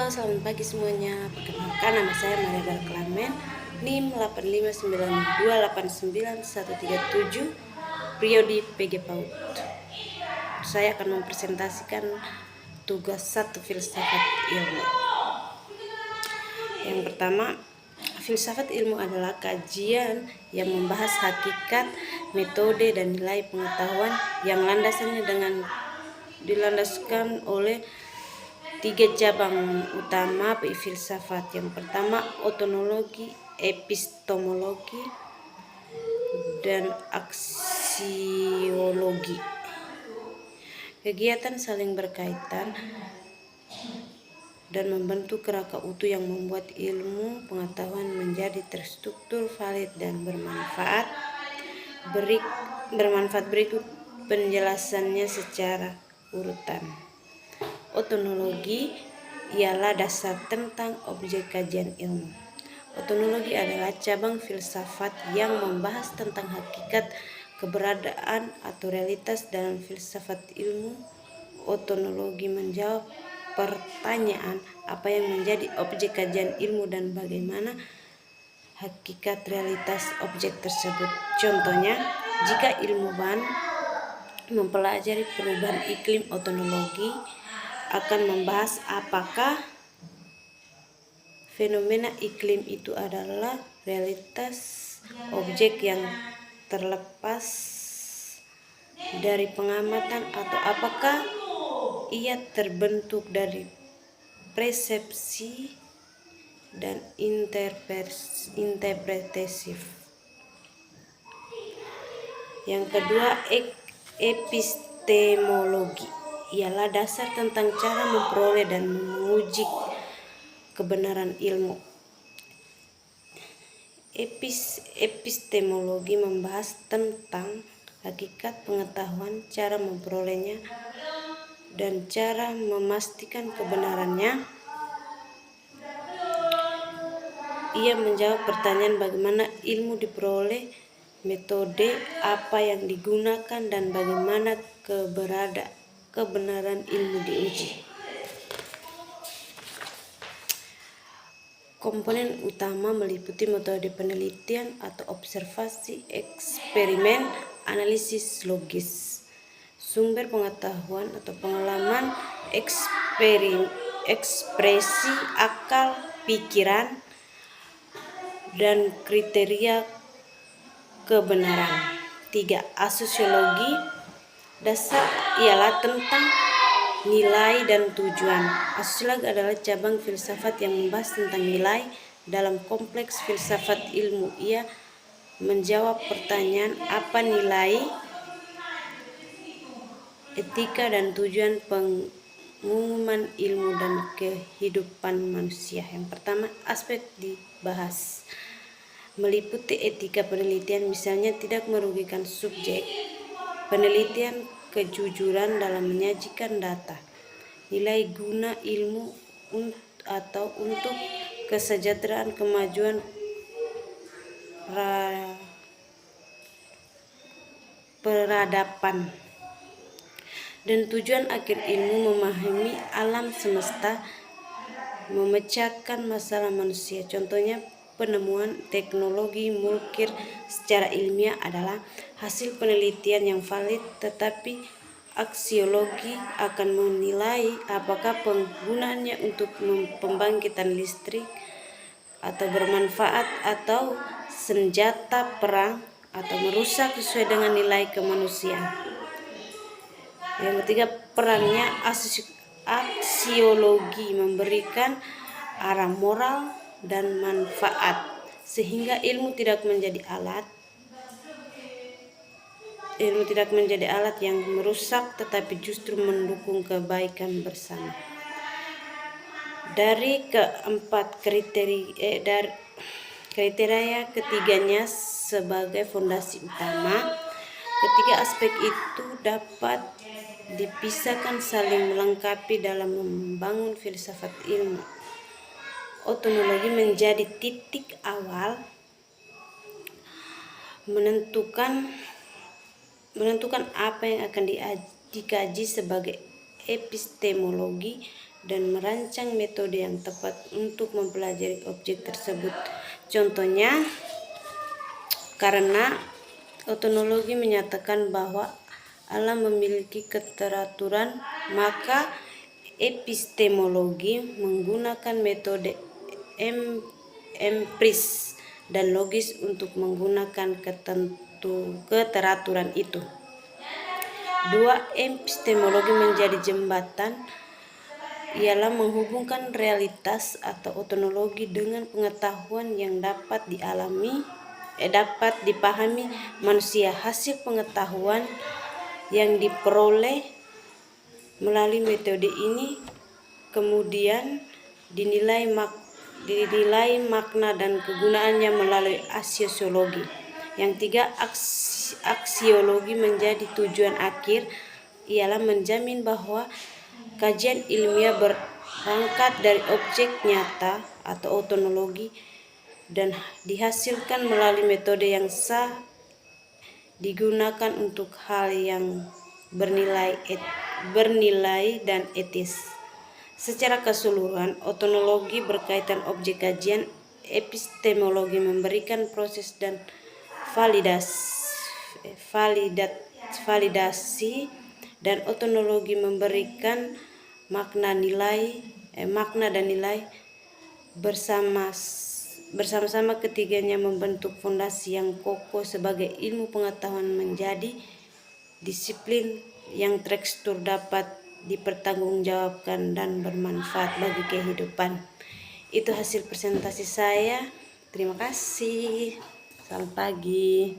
Halo, selamat pagi semuanya. Perkenalkan, nama saya Maria Barklamen, NIM 859289137, Priodi PG PAUD. Saya akan mempresentasikan tugas 1 filsafat ilmu. Yang pertama, filsafat ilmu adalah kajian yang membahas hakikat, metode, dan nilai pengetahuan yang landasannya dilandaskan oleh 3 cabang utama filsafat. Yang pertama, ontologi, epistemologi, dan aksiologi. Kegiatan saling berkaitan dan membentuk kerangka utuh yang membuat ilmu pengetahuan menjadi terstruktur, valid, dan bermanfaat. Berikut penjelasannya secara urutan. Ontologi ialah dasar tentang objek kajian ilmu. Ontologi adalah cabang filsafat yang membahas tentang hakikat, keberadaan, atau realitas. Dalam filsafat ilmu, ontologi menjawab pertanyaan apa yang menjadi objek kajian ilmu dan bagaimana hakikat realitas objek tersebut. Contohnya, jika ilmuwan mempelajari perubahan iklim, ontologi akan membahas apakah fenomena iklim itu adalah realitas objek yang terlepas dari pengamatan, atau apakah ia terbentuk dari persepsi dan interpretasi. Yang kedua, epistemologi ialah dasar tentang cara memperoleh dan menguji kebenaran ilmu. Epistemologi membahas tentang hakikat pengetahuan, cara memperolehnya, dan cara memastikan kebenarannya. Ia menjawab pertanyaan bagaimana ilmu diperoleh, metode apa yang digunakan, dan bagaimana kebenaran ilmu diuji. Komponen utama meliputi metode penelitian atau observasi, eksperimen, analisis logis, sumber pengetahuan atau pengalaman, ekspresi akal, pikiran, dan kriteria kebenaran. 3. Asosiologi dasar ialah tentang nilai dan tujuan. Asosiologi adalah cabang filsafat yang membahas tentang nilai. Dalam kompleks filsafat ilmu, ia menjawab pertanyaan apa nilai, etika, dan tujuan pengumuman ilmu dan kehidupan manusia. Yang pertama, aspek dibahas meliputi etika penelitian, misalnya tidak merugikan subjek penelitian, kejujuran dalam menyajikan data, nilai guna ilmu atau untuk kesejahteraan, kemajuan peradaban, dan tujuan akhir ilmu memahami alam semesta, memecahkan masalah manusia. Contohnya, penemuan teknologi mungkir secara ilmiah adalah hasil penelitian yang valid, tetapi aksiologi akan menilai apakah penggunaannya untuk pembangkitan listrik atau bermanfaat atau senjata perang atau merusak sesuai dengan nilai kemanusiaan. Yang ketiga, perannya aksiologi memberikan arah moral dan manfaat, sehingga ilmu tidak menjadi alat yang merusak, tetapi justru mendukung kebaikan bersama. Dari keempat kriteria ketiganya sebagai fondasi utama, ketiga aspek itu dapat dipisahkan saling melengkapi dalam membangun filsafat ilmu. Ontologi menjadi titik awal menentukan apa yang akan dikaji sebagai epistemologi dan merancang metode yang tepat untuk mempelajari objek tersebut. Contohnya, karena otonologi menyatakan bahwa alam memiliki keteraturan, maka epistemologi menggunakan metode empiris dan logis untuk menggunakan keteraturan itu. 2. Epistemologi menjadi jembatan, ialah menghubungkan realitas atau otonologi dengan pengetahuan yang dapat dipahami manusia. Hasil pengetahuan yang diperoleh melalui metode ini kemudian dinilai makna dan kegunaannya melalui aksiologi. Yang 3, aksiologi menjadi tujuan akhir, ialah menjamin bahwa kajian ilmiah berangkat dari objek nyata atau otonologi dan dihasilkan melalui metode yang sah, digunakan untuk hal yang bernilai dan etis. Secara keseluruhan, otonologi berkaitan objek kajian, epistemologi memberikan proses dan validasi, dan otonologi memberikan makna dan nilai. Bersama-sama ketiganya membentuk fondasi yang kokoh sebagai ilmu pengetahuan menjadi disiplin yang tersstruktur, dapat dipertanggungjawabkan dan bermanfaat bagi kehidupan. Itu hasil presentasi saya. Terima kasih. Selamat pagi.